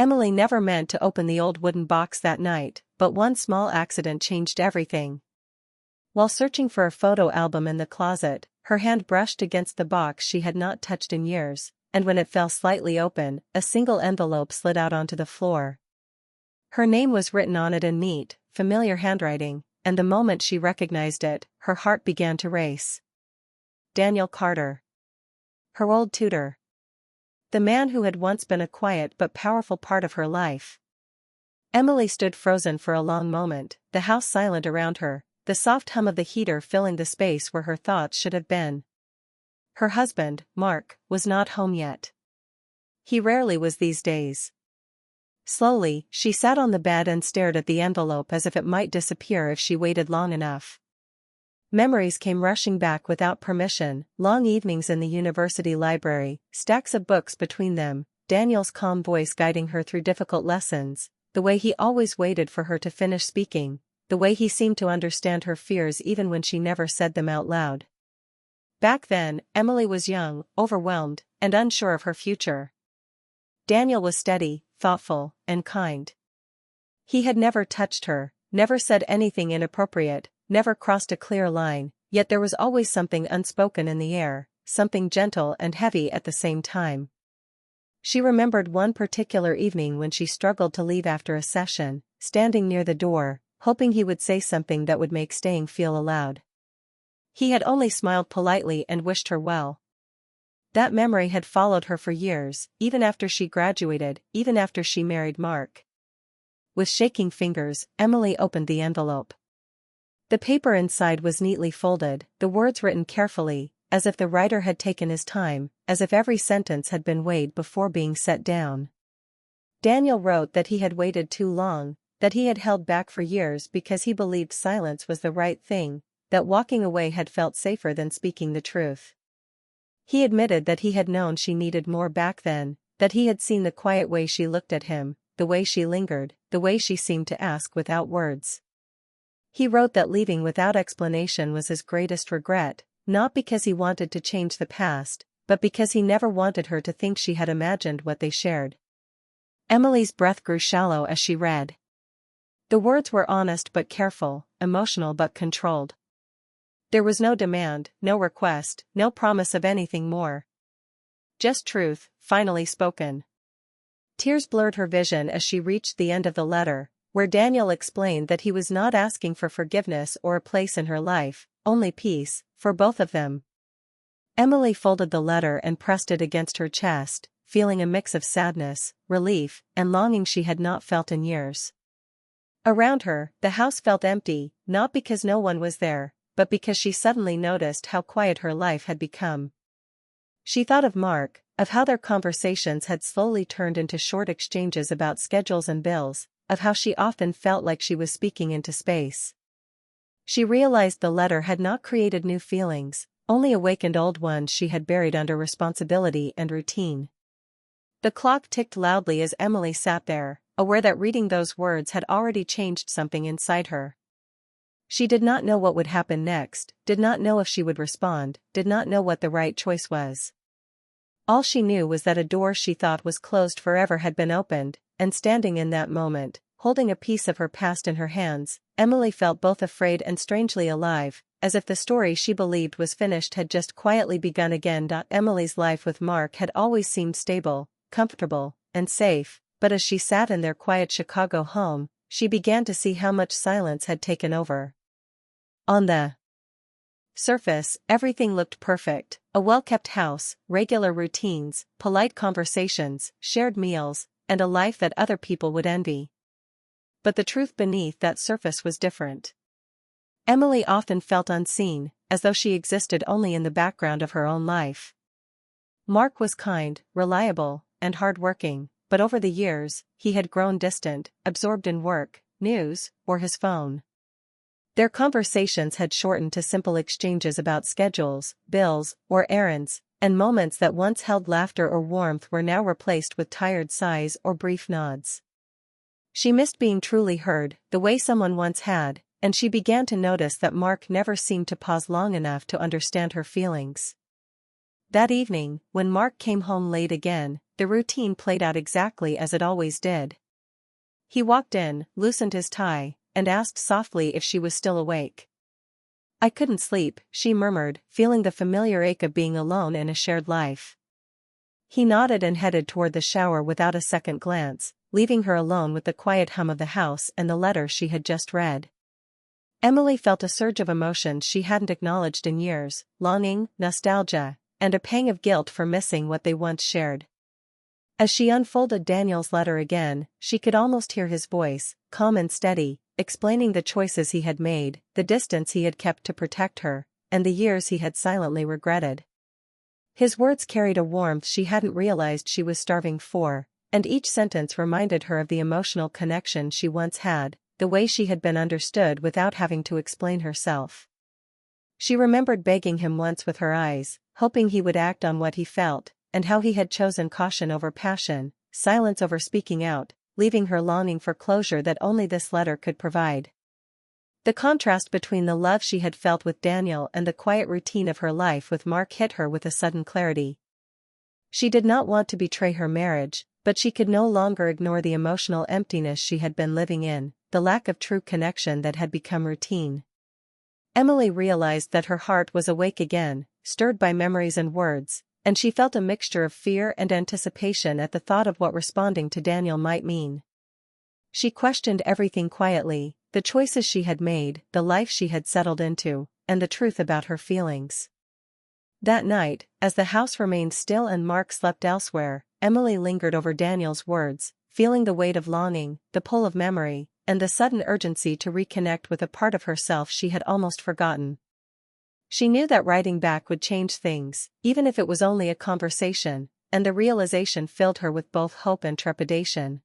Emily never meant to open the old wooden box that night, but one small accident changed everything. While searching for a photo album in the closet, her hand brushed against the box she had not touched in years, and when it fell slightly open, a single envelope slid out onto the floor. Her name was written on it in neat, familiar handwriting, and the moment she recognized it, her heart began to race. Daniel Carter. Her old tutor. The man who had once been a quiet but powerful part of her life. Emily stood frozen for a long moment, the house silent around her, the soft hum of the heater filling the space where her thoughts should have been. Her husband, Mark, was not home yet. He rarely was these days. Slowly, she sat on the bed and stared at the envelope as if it might disappear if she waited long enough. Memories came rushing back without permission, long evenings in the university library, stacks of books between them, Daniel's calm voice guiding her through difficult lessons, the way he always waited for her to finish speaking, the way he seemed to understand her fears even when she never said them out loud. Back then, Emily was young, overwhelmed, and unsure of her future. Daniel was steady, thoughtful, and kind. He had never touched her, never said anything inappropriate, never crossed a clear line, yet there was always something unspoken in the air, something gentle and heavy at the same time. She remembered one particular evening when she struggled to leave after a session, standing near the door, hoping he would say something that would make staying feel allowed. He had only smiled politely and wished her well. That memory had followed her for years, even after she graduated, even after she married Mark. With shaking fingers, Emily opened the envelope. The paper inside was neatly folded, the words written carefully, as if the writer had taken his time, as if every sentence had been weighed before being set down. Daniel wrote that he had waited too long, that he had held back for years because he believed silence was the right thing, that walking away had felt safer than speaking the truth. He admitted that he had known she needed more back then, that he had seen the quiet way she looked at him, the way she lingered, the way she seemed to ask without words. He wrote that leaving without explanation was his greatest regret, not because he wanted to change the past, but because he never wanted her to think she had imagined what they shared. Emily's breath grew shallow as she read. The words were honest but careful, emotional but controlled. There was no demand, no request, no promise of anything more. Just truth, finally spoken. Tears blurred her vision as she reached the end of the letter, where Daniel explained that he was not asking for forgiveness or a place in her life, only peace, for both of them. Emily folded the letter and pressed it against her chest, feeling a mix of sadness, relief, and longing she had not felt in years. Around her, the house felt empty, not because no one was there, but because she suddenly noticed how quiet her life had become. She thought of Mark, of how their conversations had slowly turned into short exchanges about schedules and bills, of how she often felt like she was speaking into space. She realized the letter had not created new feelings, only awakened old ones she had buried under responsibility and routine. The clock ticked loudly as Emily sat there, aware that reading those words had already changed something inside her. She did not know what would happen next, did not know if she would respond, did not know what the right choice was. All she knew was that a door she thought was closed forever had been opened, and standing in that moment, holding a piece of her past in her hands, Emily felt both afraid and strangely alive, as if the story she believed was finished had just quietly begun again. Emily's life with Mark had always seemed stable, comfortable, and safe, but as she sat in their quiet Chicago home, she began to see how much silence had taken over. On the surface, everything looked perfect, a well-kept house, regular routines, polite conversations, shared meals, and a life that other people would envy. But the truth beneath that surface was different. Emily often felt unseen, as though she existed only in the background of her own life. Mark was kind, reliable, and hard-working, but over the years, he had grown distant, absorbed in work, news, or his phone. Their conversations had shortened to simple exchanges about schedules, bills, or errands, and moments that once held laughter or warmth were now replaced with tired sighs or brief nods. She missed being truly heard, the way someone once had, and she began to notice that Mark never seemed to pause long enough to understand her feelings. That evening, when Mark came home late again, the routine played out exactly as it always did. He walked in, loosened his tie, and asked softly if she was still awake. "I couldn't sleep," she murmured, feeling the familiar ache of being alone in a shared life. He nodded and headed toward the shower without a second glance, leaving her alone with the quiet hum of the house and the letter she had just read. Emily felt a surge of emotions she hadn't acknowledged in years: longing, nostalgia, and a pang of guilt for missing what they once shared. As she unfolded Daniel's letter again, she could almost hear his voice, calm and steady, explaining the choices he had made, the distance he had kept to protect her, and the years he had silently regretted. His words carried a warmth she hadn't realized she was starving for, and each sentence reminded her of the emotional connection she once had, the way she had been understood without having to explain herself. She remembered begging him once with her eyes, hoping he would act on what he felt, and how he had chosen caution over passion, silence over speaking out, leaving her longing for closure that only this letter could provide. The contrast between the love she had felt with Daniel and the quiet routine of her life with Mark hit her with a sudden clarity. She did not want to betray her marriage, but she could no longer ignore the emotional emptiness she had been living in, the lack of true connection that had become routine. Emily realized that her heart was awake again, stirred by memories and words, and she felt a mixture of fear and anticipation at the thought of what responding to Daniel might mean. She questioned everything quietly, the choices she had made, the life she had settled into, and the truth about her feelings. That night, as the house remained still and Mark slept elsewhere, Emily lingered over Daniel's words, feeling the weight of longing, the pull of memory, and the sudden urgency to reconnect with a part of herself she had almost forgotten. She knew that writing back would change things, even if it was only a conversation, and the realization filled her with both hope and trepidation.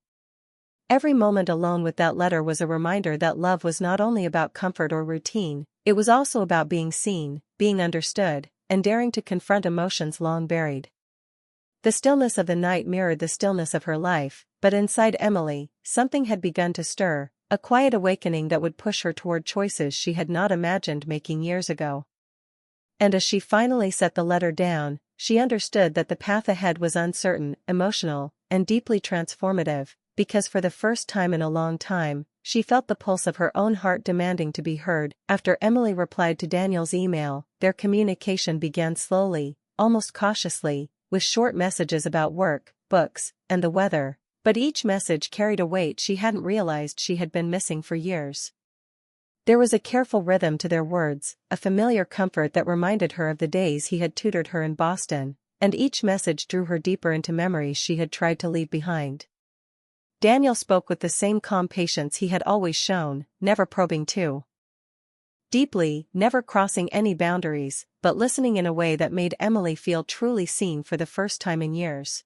Every moment alone with that letter was a reminder that love was not only about comfort or routine, it was also about being seen, being understood, and daring to confront emotions long buried. The stillness of the night mirrored the stillness of her life, but inside Emily, something had begun to stir, a quiet awakening that would push her toward choices she had not imagined making years ago. And as she finally set the letter down, she understood that the path ahead was uncertain, emotional, and deeply transformative, because for the first time in a long time, she felt the pulse of her own heart demanding to be heard. After Emily replied to Daniel's email, their communication began slowly, almost cautiously, with short messages about work, books, and the weather, but each message carried a weight she hadn't realized she had been missing for years. There was a careful rhythm to their words, a familiar comfort that reminded her of the days he had tutored her in Boston, and each message drew her deeper into memories she had tried to leave behind. Daniel spoke with the same calm patience he had always shown, never probing too deeply, never crossing any boundaries, but listening in a way that made Emily feel truly seen for the first time in years.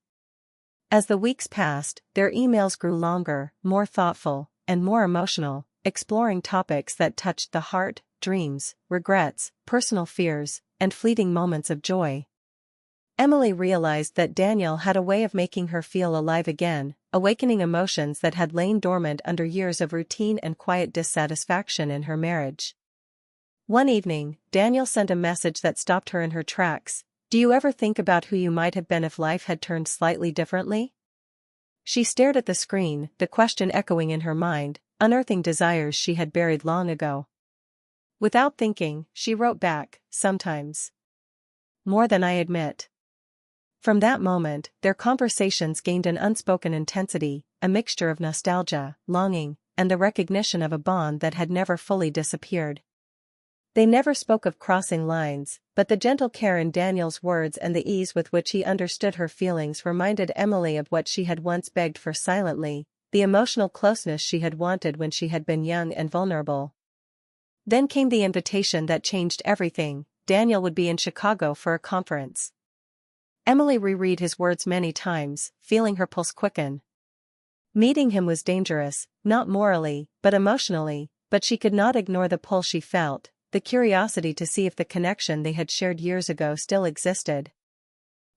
As the weeks passed, their emails grew longer, more thoughtful, and more emotional, exploring topics that touched the heart, dreams, regrets, personal fears, and fleeting moments of joy. Emily realized that Daniel had a way of making her feel alive again, awakening emotions that had lain dormant under years of routine and quiet dissatisfaction in her marriage. One evening, Daniel sent a message that stopped her in her tracks. "Do you ever think about who you might have been if life had turned slightly differently?" She stared at the screen, the question echoing in her mind, unearthing desires she had buried long ago. Without thinking, she wrote back, "Sometimes. More than I admit." From that moment, their conversations gained an unspoken intensity, a mixture of nostalgia, longing, and the recognition of a bond that had never fully disappeared. They never spoke of crossing lines, but the gentle care in Daniel's words and the ease with which he understood her feelings reminded Emily of what she had once begged for silently, the emotional closeness she had wanted when she had been young and vulnerable. Then came the invitation that changed everything. Daniel would be in Chicago for a conference. Emily reread his words many times, feeling her pulse quicken. Meeting him was dangerous, not morally, but emotionally, but she could not ignore the pull she felt, the curiosity to see if the connection they had shared years ago still existed.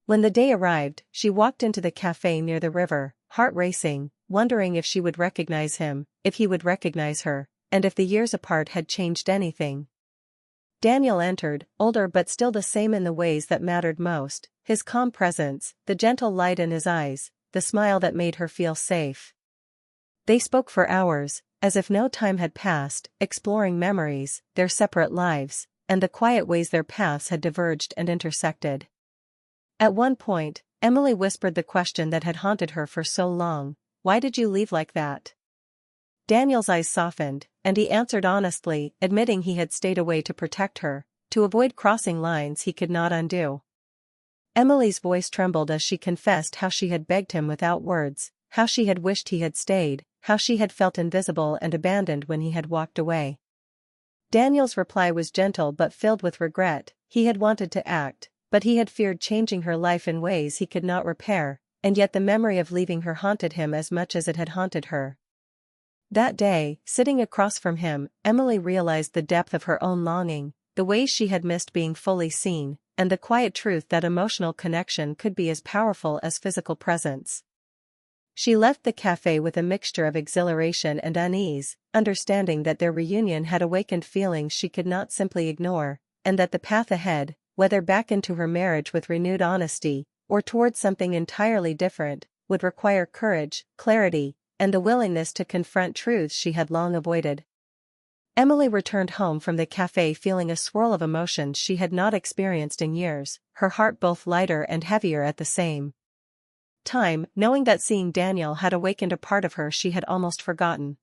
When the day arrived, she walked into the cafe near the river, heart racing, wondering if she would recognize him, if he would recognize her, and if the years apart had changed anything. Daniel entered, older but still the same in the ways that mattered most, his calm presence, the gentle light in his eyes, the smile that made her feel safe. They spoke for hours, as if no time had passed, exploring memories, their separate lives, and the quiet ways their paths had diverged and intersected. At one point, Emily whispered the question that had haunted her for so long: "Why did you leave like that?" Daniel's eyes softened, and he answered honestly, admitting he had stayed away to protect her, to avoid crossing lines he could not undo. Emily's voice trembled as she confessed how she had begged him without words, how she had wished he had stayed, how she had felt invisible and abandoned when he had walked away. Daniel's reply was gentle but filled with regret. He had wanted to act, but he had feared changing her life in ways he could not repair, and yet the memory of leaving her haunted him as much as it had haunted her. That day, sitting across from him, Emily realized the depth of her own longing, the ways she had missed being fully seen, and the quiet truth that emotional connection could be as powerful as physical presence. She left the cafe with a mixture of exhilaration and unease, understanding that their reunion had awakened feelings she could not simply ignore, and that the path ahead, whether back into her marriage with renewed honesty, or towards something entirely different, would require courage, clarity, and the willingness to confront truths she had long avoided. Emily returned home from the cafe feeling a swirl of emotions she had not experienced in years, her heart both lighter and heavier at the same time, knowing that seeing Daniel had awakened a part of her she had almost forgotten.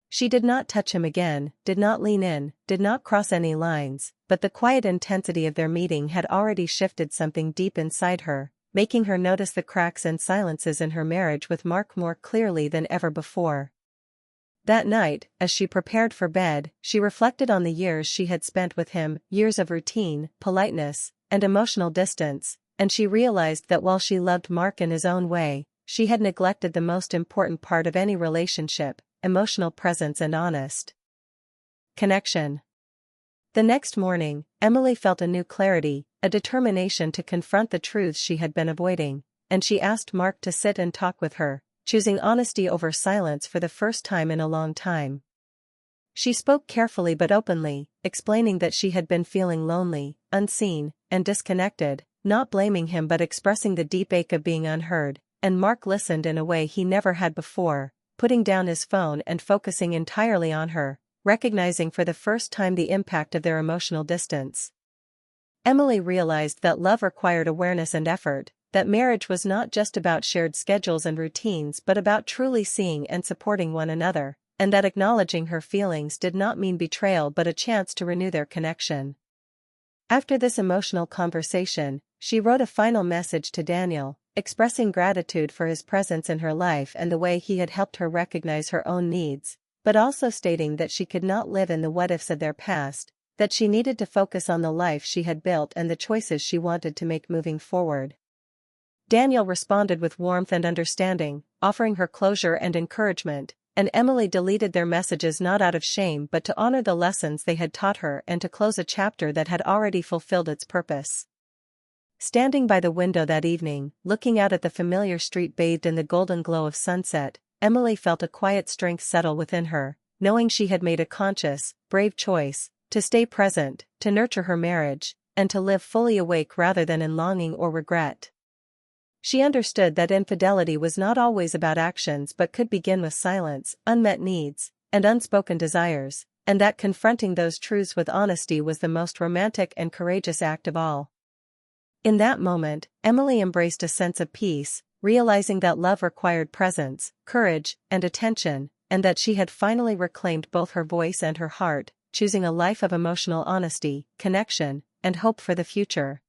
She did not touch him again, did not lean in, did not cross any lines, but the quiet intensity of their meeting had already shifted something deep inside her, making her notice the cracks and silences in her marriage with Mark more clearly than ever before. That night, as she prepared for bed, she reflected on the years she had spent with him, years of routine, politeness, and emotional distance, and she realized that while she loved Mark in his own way, she had neglected the most important part of any relationship: emotional presence and honest connection. The next morning, Emily felt a new clarity, a determination to confront the truths she had been avoiding, and she asked Mark to sit and talk with her, choosing honesty over silence for the first time in a long time. She spoke carefully but openly, explaining that she had been feeling lonely, unseen, and disconnected, not blaming him but expressing the deep ache of being unheard, and Mark listened in a way he never had before, putting down his phone and focusing entirely on her, recognizing for the first time the impact of their emotional distance. Emily realized that love required awareness and effort, that marriage was not just about shared schedules and routines but about truly seeing and supporting one another, and that acknowledging her feelings did not mean betrayal but a chance to renew their connection. After this emotional conversation, she wrote a final message to Daniel, expressing gratitude for his presence in her life and the way he had helped her recognize her own needs, but also stating that she could not live in the what-ifs of their past, that she needed to focus on the life she had built and the choices she wanted to make moving forward. Daniel responded with warmth and understanding, offering her closure and encouragement, and Emily deleted their messages not out of shame but to honor the lessons they had taught her and to close a chapter that had already fulfilled its purpose. Standing by the window that evening, looking out at the familiar street bathed in the golden glow of sunset, Emily felt a quiet strength settle within her, knowing she had made a conscious, brave choice, to stay present, to nurture her marriage, and to live fully awake rather than in longing or regret. She understood that infidelity was not always about actions but could begin with silence, unmet needs, and unspoken desires, and that confronting those truths with honesty was the most romantic and courageous act of all. In that moment, Emily embraced a sense of peace, realizing that love required presence, courage, and attention, and that she had finally reclaimed both her voice and her heart, choosing a life of emotional honesty, connection, and hope for the future.